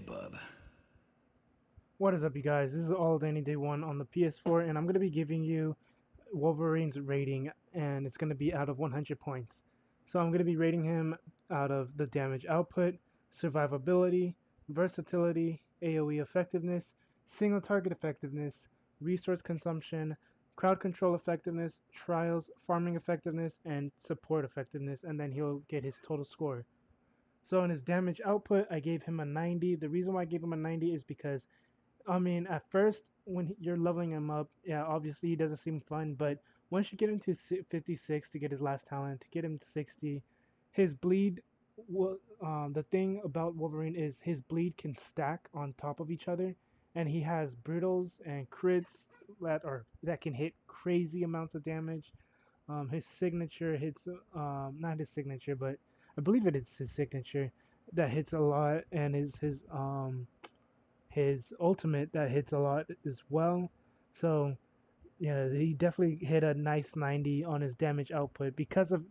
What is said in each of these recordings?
bub. What is up, you guys? This is All Danny Day 1 on the PS4, and I'm going to be giving you Wolverine's rating, and it's going to be out of 100 points. So I'm going to be rating him out of the damage output, survivability, versatility, AOE effectiveness, single target effectiveness, resource consumption, crowd control effectiveness, trials, farming effectiveness, and support effectiveness, and then he'll get his total score. So in his damage output, I gave him a 90. The reason why I gave him a 90 is because at first, when you're leveling him up, yeah, obviously he doesn't seem fun, but once you get him to 56 to get his last talent, to get him to 60, his bleed, the thing about Wolverine is his bleed can stack on top of each other, and he has brutals and crits that can hit crazy amounts of damage. His signature hits, not his signature, but I believe it is his signature that hits a lot, and his ultimate that hits a lot as well. So yeah, he definitely hit a nice 90 on his damage output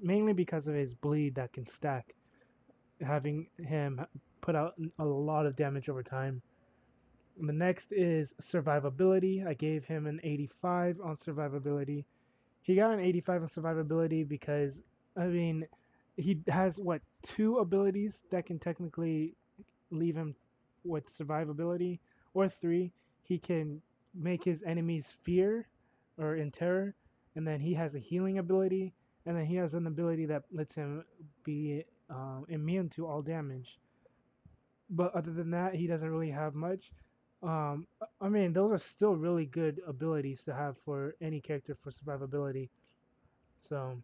mainly because of his bleed that can stack, having him put out a lot of damage over time. And the next is survivability. I gave him an 85 on survivability. He got an 85 on survivability because he has two abilities that can technically leave him with survivability, or three. He can make his enemies fear or in terror, and then he has a healing ability, and then he has an ability that lets him be immune to all damage. But other than that, he doesn't really have much. Those are still really good abilities to have for any character for survivability. So,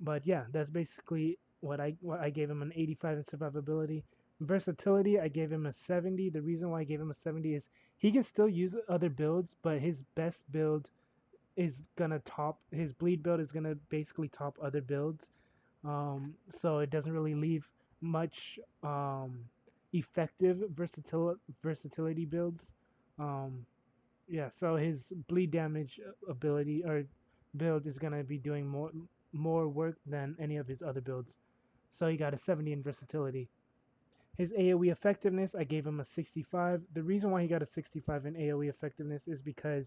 but yeah, that's basically what I gave him an 85 in survivability. Versatility, I gave him a 70. The reason why I gave him a 70 is he can still use other builds, but his best build is gonna top his bleed build is gonna basically top other builds. So it doesn't really leave much effective versatility builds. Um, yeah, so his bleed damage ability or build is gonna be doing more work than any of his other builds. So he got a 70 in versatility. His AOE effectiveness, I gave him a 65. The reason why he got a 65 in AOE effectiveness is because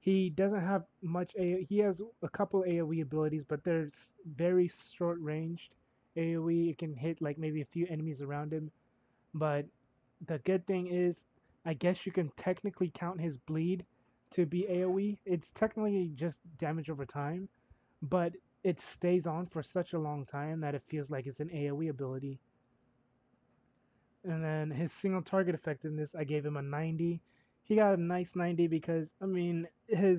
he doesn't have much AOE. He has a couple AOE abilities, but they're very short ranged AOE. It can hit like maybe a few enemies around him. But the good thing is, I guess you can technically count his bleed to be AOE. It's technically just damage over time, but it stays on for such a long time that it feels like it's an AOE ability. And then his single target effectiveness, I gave him a 90. He got a nice 90 because, his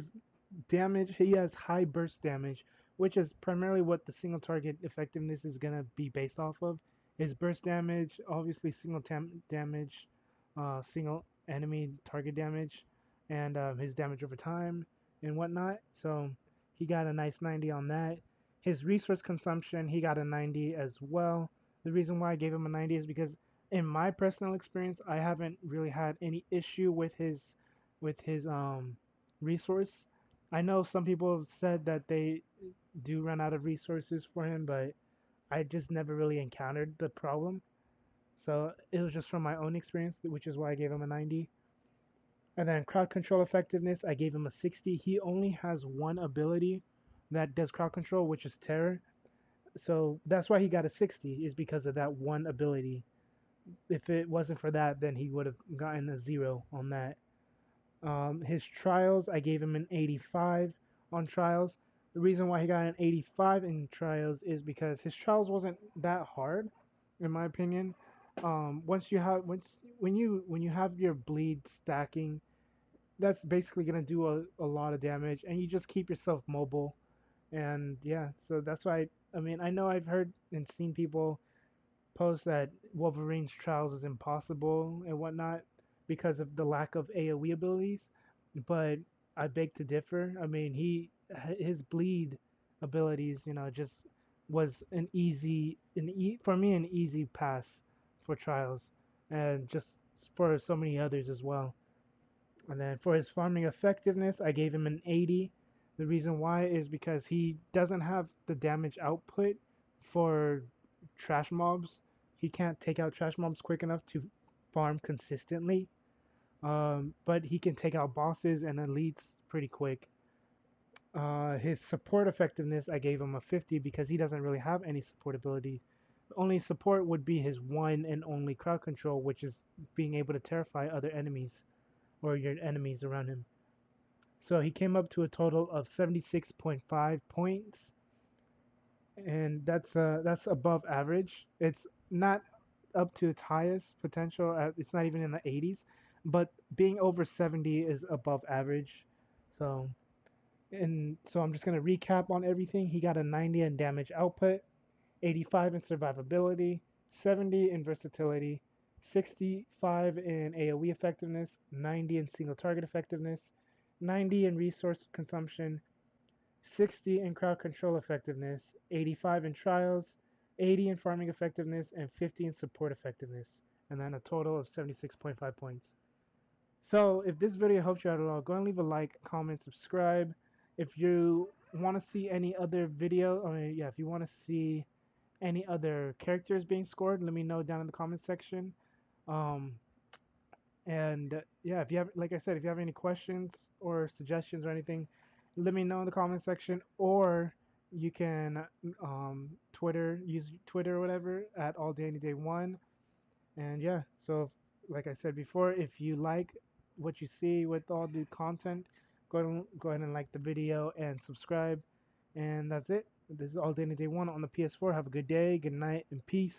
damage, he has high burst damage, which is primarily what the single target effectiveness is going to be based off of. His burst damage, obviously damage, single enemy target damage, and his damage over time and whatnot. So he got a nice 90 on that. His resource consumption, he got a 90 as well. The reason why I gave him a 90 is because in my personal experience, I haven't really had any issue with his resource. I know some people have said that they do run out of resources for him, but I just never really encountered the problem. So it was just from my own experience, which is why I gave him a 90. And then crowd control effectiveness, I gave him a 60. He only has one ability that does crowd control, which is terror. So that's why he got a 60, is because of that one ability. If it wasn't for that, then he would have gotten a 0 on that. His trials, I gave him an 85 on trials. The reason why he got an 85 in trials is because his trials wasn't that hard, in my opinion. When you have your bleed stacking, that's basically gonna do a lot of damage, and you just keep yourself mobile. And yeah, so that's why I know I've heard and seen people post that Wolverine's trials is impossible and whatnot because of the lack of AOE abilities, but I beg to differ. His bleed abilities, just was for me an easy pass for trials, and just for so many others as well. And then for his farming effectiveness, I gave him an 80. The reason why is because he doesn't have the damage output for trash mobs. He can't take out trash mobs quick enough to farm consistently. But he can take out bosses and elites pretty quick. His support effectiveness, I gave him a 50 because he doesn't really have any support ability. The only support would be his one and only crowd control, which is being able to terrify other enemies or your enemies around him. So he came up to a total of 76.5 points, and that's above average. It's not up to its highest potential. It's not even in the 80s, but being over 70 is above average. So, and so I'm just gonna recap on everything. He got a 90 in damage output, 85 in survivability, 70 in versatility, 65 in AOE effectiveness, 90 in single target effectiveness, 90 in resource consumption, 60 in crowd control effectiveness, 85 in trials, 80 in farming effectiveness, and 50 in support effectiveness, and then a total of 76.5 points. So if this video helped you out at all, go and leave a like, comment, subscribe. If you want to see any other video, if you want to see any other characters being scored, let me know down in the comment section. Um, and yeah, if you have, like I said, if you have any questions or suggestions or anything, let me know in the comment section, or you can use Twitter or whatever at all day any day one. And yeah, so like I said before, if you like what you see with all the content, go ahead and like the video and subscribe. And that's it. This is all day any day one on the PS4. Have a good day, good night, and peace.